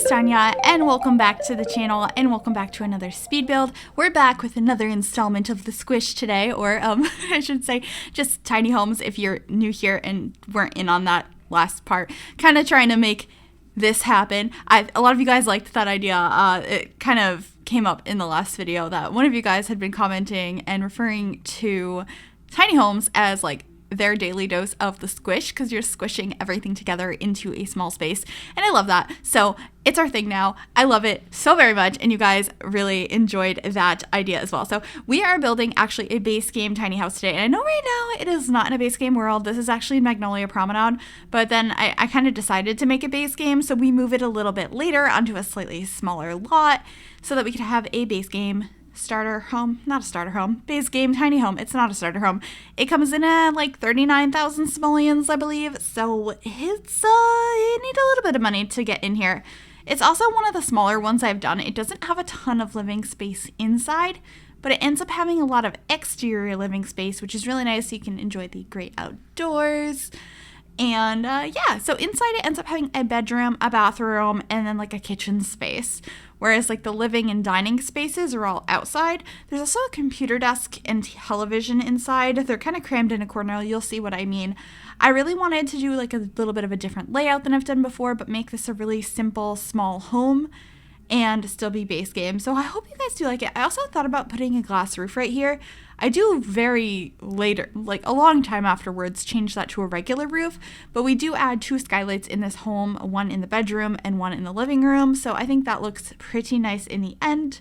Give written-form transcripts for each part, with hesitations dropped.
is Tanya, and welcome back to the channel, and welcome back to another speed build. We're back with another installment of the Squish today, or I should say just tiny homes if you're new here and weren't in on that last part. Kind of trying to make this happen. A lot of you guys liked that idea. It kind of came up in the last video that one of you guys had been commenting and referring to tiny homes as like their daily dose of the squish, because you're squishing everything together into a small space, and I love that. So it's our thing now. I love it so very much, and you guys really enjoyed that idea as well. So we are building actually a base game tiny house today, and I know right now it is not in a base game world. This is actually in Magnolia Promenade, but then I kind of decided to make a base game, so we move it a little bit later onto a slightly smaller lot so that we could have a base game starter home, not a starter home, base game tiny home. It's not a starter home. It comes in at like 39,000 simoleons, I believe. So it's you need a little bit of money to get in here. It's also one of the smaller ones I've done. It doesn't have a ton of living space inside, but it ends up having a lot of exterior living space, which is really nice. So you can enjoy the great outdoors. And yeah, so inside it ends up having a bedroom, a bathroom, and then like a kitchen space. Whereas like the living and dining spaces are all outside. There's also a computer desk and television inside. They're kind of crammed in a corner. You'll see what I mean. I really wanted to do like a little bit of a different layout than I've done before, but make this a really simple, small home and still be base game. So I hope you guys do like it. I also thought about putting a glass roof right here. I do very later, like a long time afterwards, change that to a regular roof, but we do add 2 skylights in this home, one in the bedroom and one in the living room. So I think that looks pretty nice in the end.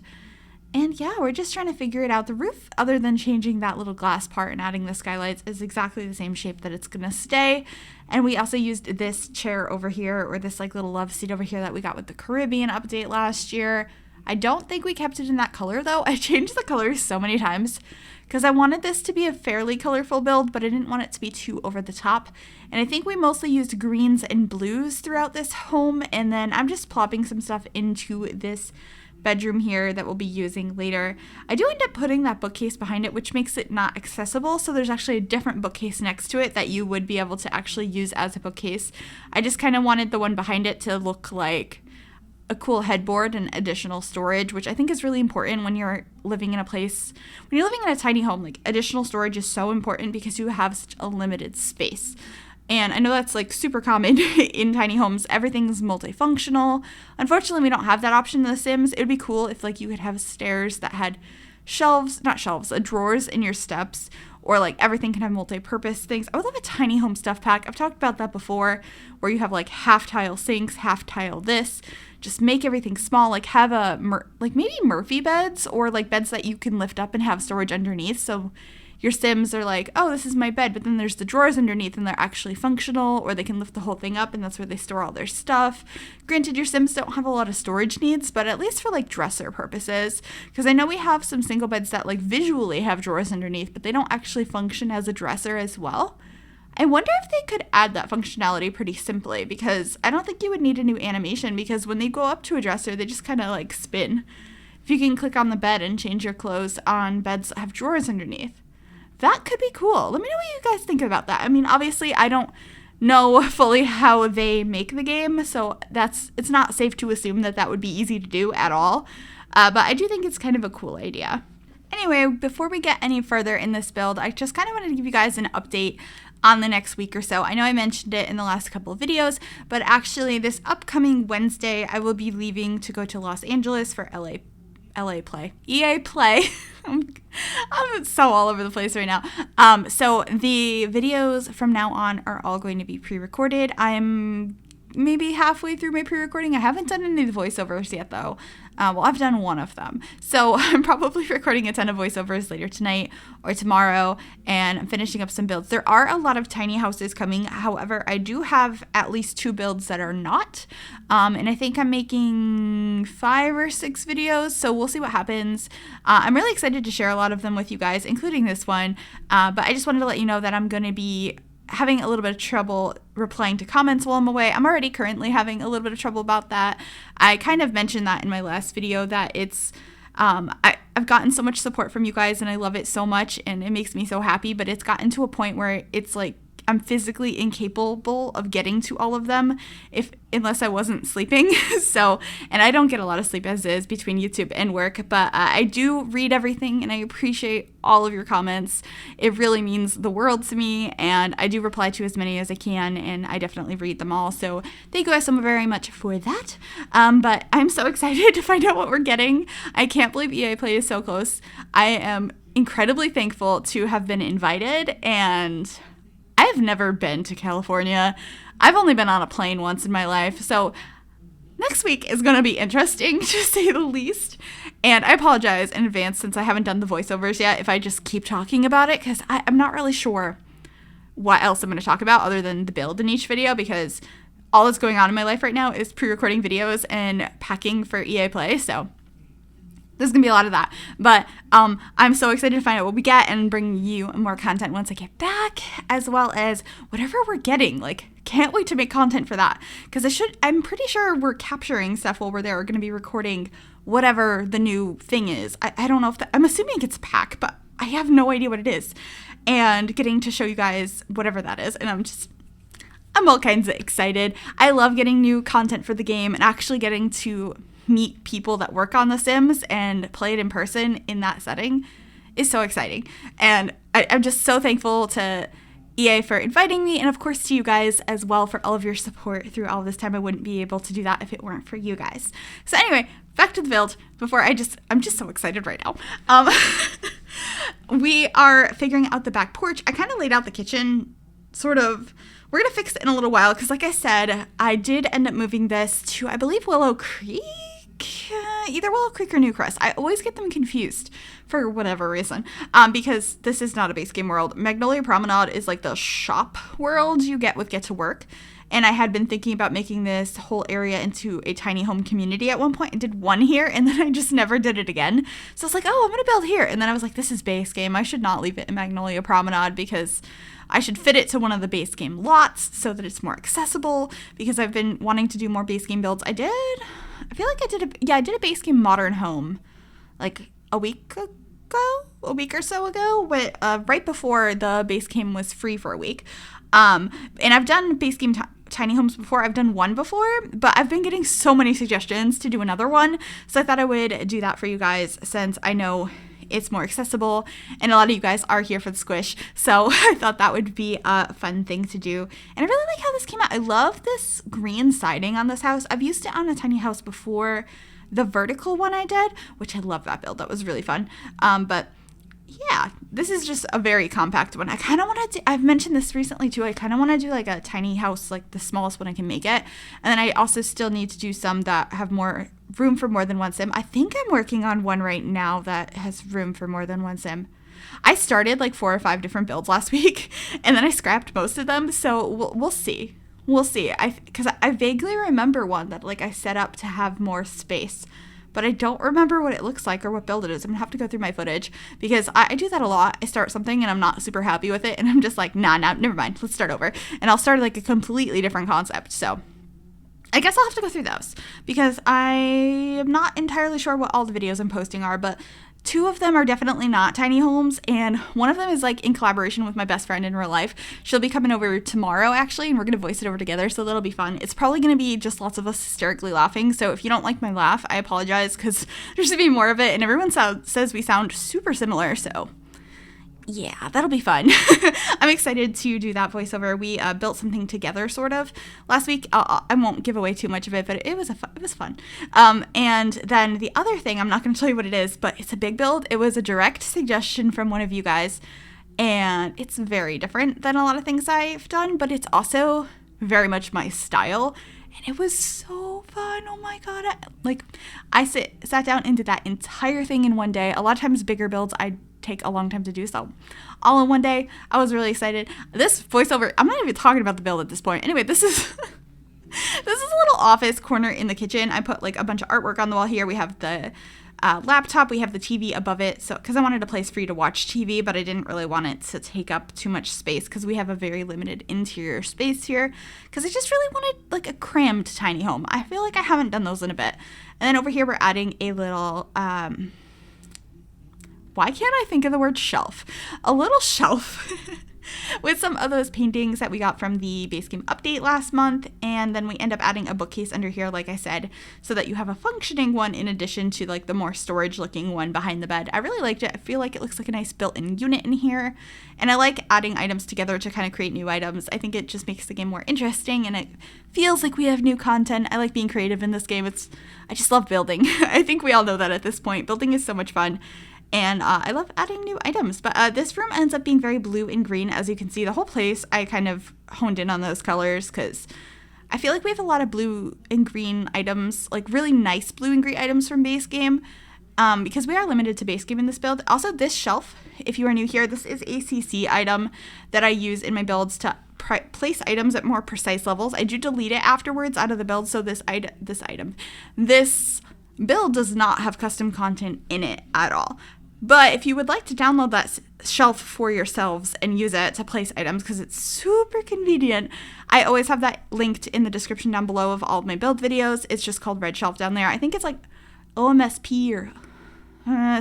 And yeah, we're just trying to figure it out. The roof, other than changing that little glass part and adding the skylights, is exactly the same shape that it's gonna stay. And we also used this chair over here, or this like little love seat over here that we got with the Caribbean update last year. I don't think we kept it in that color though. I changed the colors so many times because I wanted this to be a fairly colorful build, but I didn't want it to be too over the top. And I think we mostly used greens and blues throughout this home. And then I'm just plopping some stuff into this bedroom here that we'll be using later. I do end up putting that bookcase behind it, which makes it not accessible. So there's actually a different bookcase next to it that you would be able to actually use as a bookcase. I just kind of wanted the one behind it to look like a cool headboard and additional storage, which I think is really important when you're living in a place, when you're living in a tiny home. Like, additional storage is so important because you have such a limited space. And I know that's like super common in tiny homes. Everything's multifunctional. Unfortunately, we don't have that option in The Sims. It would be cool if like you could have stairs that had drawers in your steps, or like everything can have multi-purpose things. I would love a tiny home stuff pack. I've talked about that before, where you have like half tile sinks, half tile this. Just make everything small, like have like maybe Murphy beds, or like beds that you can lift up and have storage underneath. So your Sims are like, oh, this is my bed, but then there's the drawers underneath and they're actually functional, or they can lift the whole thing up and that's where they store all their stuff. Granted, your Sims don't have a lot of storage needs, but at least for like dresser purposes, because I know we have some single beds that like visually have drawers underneath, but they don't actually function as a dresser as well. I wonder if they could add that functionality pretty simply, because I don't think you would need a new animation, because when they go up to a dresser, they just kind of like spin. If you can click on the bed and change your clothes on beds that have drawers underneath. That could be cool. Let me know what you guys think about that. I mean, obviously, I don't know fully how they make the game, so it's not safe to assume that that would be easy to do at all. But I do think it's kind of a cool idea. Anyway, before we get any further in this build, I just kind of wanted to give you guys an update on the next week or so. I know I mentioned it in the last couple of videos, but actually this upcoming Wednesday, I will be leaving to go to Los Angeles for EA Play. I'm so all over the place right now. So the videos from now on are all going to be pre-recorded. I'm maybe halfway through my pre-recording. I haven't done any of the voiceovers yet though. Well, I've done one of them. So I'm probably recording a ton of voiceovers later tonight or tomorrow, and I'm finishing up some builds. There are a lot of tiny houses coming. However, I do have at least 2 builds that are not. And I think I'm making 5 or 6 videos, so we'll see what happens. I'm really excited to share a lot of them with you guys, including this one. But I just wanted to let you know that I'm going to be having a little bit of trouble replying to comments while I'm away. I'm already currently having a little bit of trouble about that. I kind of mentioned that in my last video, that it's I've gotten so much support from you guys and I love it so much and it makes me so happy, but it's gotten to a point where it's like I'm physically incapable of getting to all of them unless I wasn't sleeping. So, and I don't get a lot of sleep as is between YouTube and work, but I do read everything and I appreciate all of your comments. It really means the world to me, and I do reply to as many as I can, and I definitely read them all. So thank you guys so very much for that. But I'm so excited to find out what we're getting. I can't believe EA Play is so close. I am incredibly thankful to have been invited, and I've never been to California. I've only been on a plane once in my life, so next week is going to be interesting, to say the least. And I apologize in advance since I haven't done the voiceovers yet if I just keep talking about it, because I'm not really sure what else I'm going to talk about other than the build in each video, because all that's going on in my life right now is pre-recording videos and packing for EA Play, so there's going to be a lot of that. But I'm so excited to find out what we get and bring you more content once I get back, as well as whatever we're getting. Like, can't wait to make content for that. Because I'm pretty sure we're capturing stuff while we're there. We're going to be recording whatever the new thing is. I don't know if I'm assuming it's pack, but I have no idea what it is. And getting to show you guys whatever that is. And I'm all kinds of excited. I love getting new content for the game and actually getting to meet people that work on The Sims and play it in person in that setting is so exciting. And I'm just so thankful to EA for inviting me, and of course to you guys as well for all of your support through all this time. I wouldn't be able to do that if it weren't for you guys. So anyway, back to the build. I'm just so excited right now. We are figuring out the back porch. I kind of laid out the kitchen sort of. We're going to fix it in a little while because, like I said, I did end up moving this to, I believe, Willow Creek? Either Willow Creek or New Crest. I always get them confused for whatever reason, because this is not a base game world. Magnolia Promenade is like the shop world you get with Get to Work, and I had been thinking about making this whole area into a tiny home community at one point. I did one here, and then I just never did it again. So I was like, oh, I'm going to build here, and then I was like, this is base game. I should not leave it in Magnolia Promenade because I should fit it to one of the base game lots so that it's more accessible, because I've been wanting to do more base game builds. I did a base game modern home like a week or so ago, right before the base game was free for a week. And I've done base game tiny homes before. I've done one before, but I've been getting so many suggestions to do another one. So I thought I would do that for you guys, since I know it's more accessible and a lot of you guys are here for the squish. So I thought that would be a fun thing to do. And I really like how this came out. I love this green siding on this house. I've used it on a tiny house before, the vertical one I did, which I love that build. That was really fun. But yeah, this is just a very compact one. I kind of want to I've mentioned this recently too. I kind of want to do like a tiny house, like the smallest one I can make it. And then I also still need to do some that have more room for more than one sim. I think I'm working on one right now that has room for more than one sim. I started like 4 or 5 different builds last week, and then I scrapped most of them. So we'll see. We'll see. Because I vaguely remember one that like I set up to have more space, but I don't remember what it looks like or what build it is. I'm gonna have to go through my footage, because I do that a lot. I start something and I'm not super happy with it, and I'm just like, nah, never mind. Let's start over. And I'll start like a completely different concept. So I guess I'll have to go through those, because I am not entirely sure what all the videos I'm posting are, but 2 of them are definitely not tiny homes, and one of them is like in collaboration with my best friend in real life. She'll be coming over tomorrow actually, and we're gonna voice it over together, so that'll be fun. It's probably gonna be just lots of us hysterically laughing, so if you don't like my laugh, I apologize, because there's gonna be more of it, and everyone says we sound super similar, so yeah, that'll be fun. I'm excited to do that voiceover. We built something together sort of last week. I won't give away too much of it, but it was fun. And then the other thing, I'm not going to tell you what it is, but it's a big build. It was a direct suggestion from one of you guys, and it's very different than a lot of things I've done, but it's also very much my style. And it was so fun. Oh my God. I sat down and did that entire thing in one day. A lot of times bigger builds I take a long time to do, so all in one day. I was really excited. This voiceover, I'm not even talking about the build at this point. Anyway, this is a little office corner in the kitchen. I put like a bunch of artwork on the wall here. We have the laptop, we have the TV above it, so because I wanted a place for you to watch TV, but I didn't really want it to take up too much space, because we have a very limited interior space here, because I just really wanted like a crammed tiny home. I feel like I haven't done those in a bit. And then over here we're adding a little why can't I think of the word shelf? A little shelf with some of those paintings that we got from the base game update last month. And then we end up adding a bookcase under here, like I said, so that you have a functioning one in addition to like the more storage looking one behind the bed. I really liked it. I feel like it looks like a nice built-in unit in here. And I like adding items together to kind of create new items. I think it just makes the game more interesting and it feels like we have new content. I like being creative in this game. I just love building. I think we all know that at this point. Building is so much fun. And I love adding new items. But this room ends up being very blue and green. As you can see, the whole place, I kind of honed in on those colors because I feel like we have a lot of blue and green items, like really nice blue and green items from base game, because we are limited to base game in this build. Also, this shelf, if you are new here, this is a CC item that I use in my builds to place items at more precise levels. I do delete it afterwards out of the build, so this build does not have custom content in it at all. But if you would like to download that shelf for yourselves and use it to place items, because it's super convenient, I always have that linked in the description down below of all of my build videos. It's just called Red Shelf down there. I think it's like OMSP or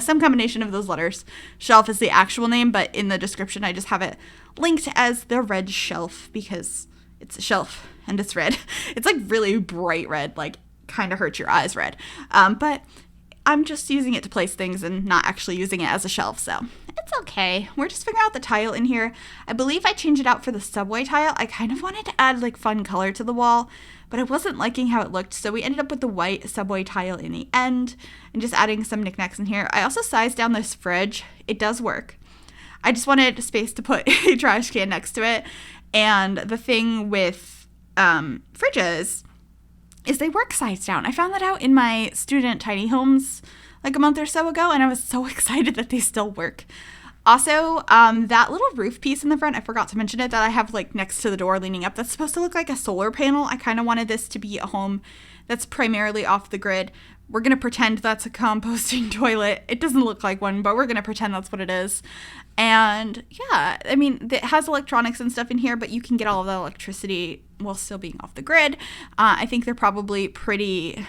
some combination of those letters. Shelf is the actual name, but in the description I just have it linked as the Red Shelf because it's a shelf and it's red. It's like really bright red, like kind of hurts your eyes red. But I'm just using it to place things and not actually using it as a shelf, so it's okay. We're just figuring out the tile in here. I believe I changed it out for the subway tile. I kind of wanted to add like fun color to the wall, but I wasn't liking how it looked, so we ended up with the white subway tile in the end and just adding some knickknacks in here. I also sized down this fridge. It does work. I just wanted space to put a trash can next to it, and the thing with fridges is they work size down. I found that out in my student tiny homes like a month or so ago, and I was so excited that they still work. Also, that little roof piece in the front, I forgot to mention it, that I have like next to the door leaning up, that's supposed to look like a solar panel. I kind of wanted this to be a home that's primarily off the grid. We're going to pretend that's a composting toilet. It doesn't look like one, but we're going to pretend that's what it is. And yeah, I mean, it has electronics and stuff in here, but you can get all of the electricity while still being off the grid. I think they're probably pretty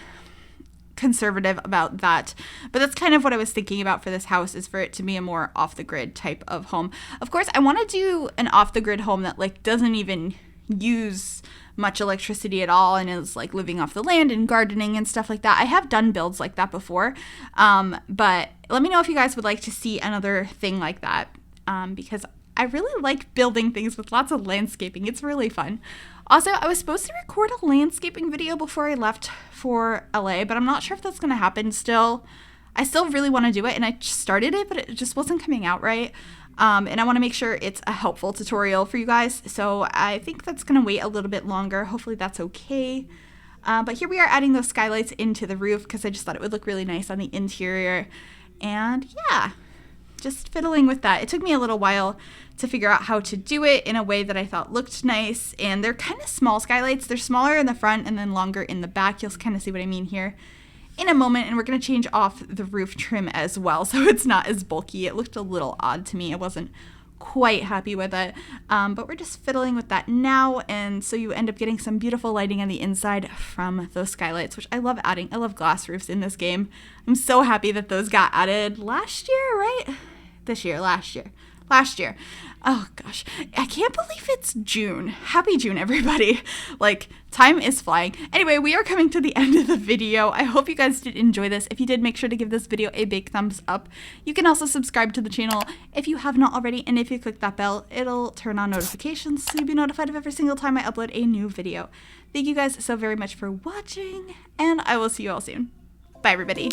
conservative about that, but that's kind of what I was thinking about for this house, is for it to be a more off the grid type of home. Of course, I want to do an off the grid home that like doesn't even use much electricity at all and is like living off the land and gardening and stuff like that. I have done builds like that before, but let me know if you guys would like to see another thing like that, because I really like building things with lots of landscaping. It's really fun. Also, I was supposed to record a landscaping video before I left for LA, but I'm not sure if that's going to happen still. I still really want to do it, and I started it, but it just wasn't coming out right. And I want to make sure it's a helpful tutorial for you guys, so I think that's going to wait a little bit longer. Hopefully that's okay. But here we are adding those skylights into the roof because I just thought it would look really nice on the interior. And yeah, just fiddling with that. It took me a little while to figure out how to do it in a way that I thought looked nice. And they're kind of small skylights. They're smaller in the front and then longer in the back. You'll kind of see what I mean here in a moment. And we're going to change off the roof trim as well, so it's not as bulky. It looked a little odd to me. I wasn't quite happy with it, but we're just fiddling with that now, and so you end up getting some beautiful lighting on the inside from those skylights, which I love adding. I love glass roofs in this game. I'm so happy that those got added last year, right? Last year. Oh gosh, I can't believe it's June. Happy June, everybody. Like, time is flying. Anyway, we are coming to the end of the video. I hope you guys did enjoy this. If you did, make sure to give this video a big thumbs up. You can also subscribe to the channel if you have not already, and if you click that bell, it'll turn on notifications so you'll be notified of every single time I upload a new video. Thank you guys so very much for watching, and I will see you all soon. Bye, everybody.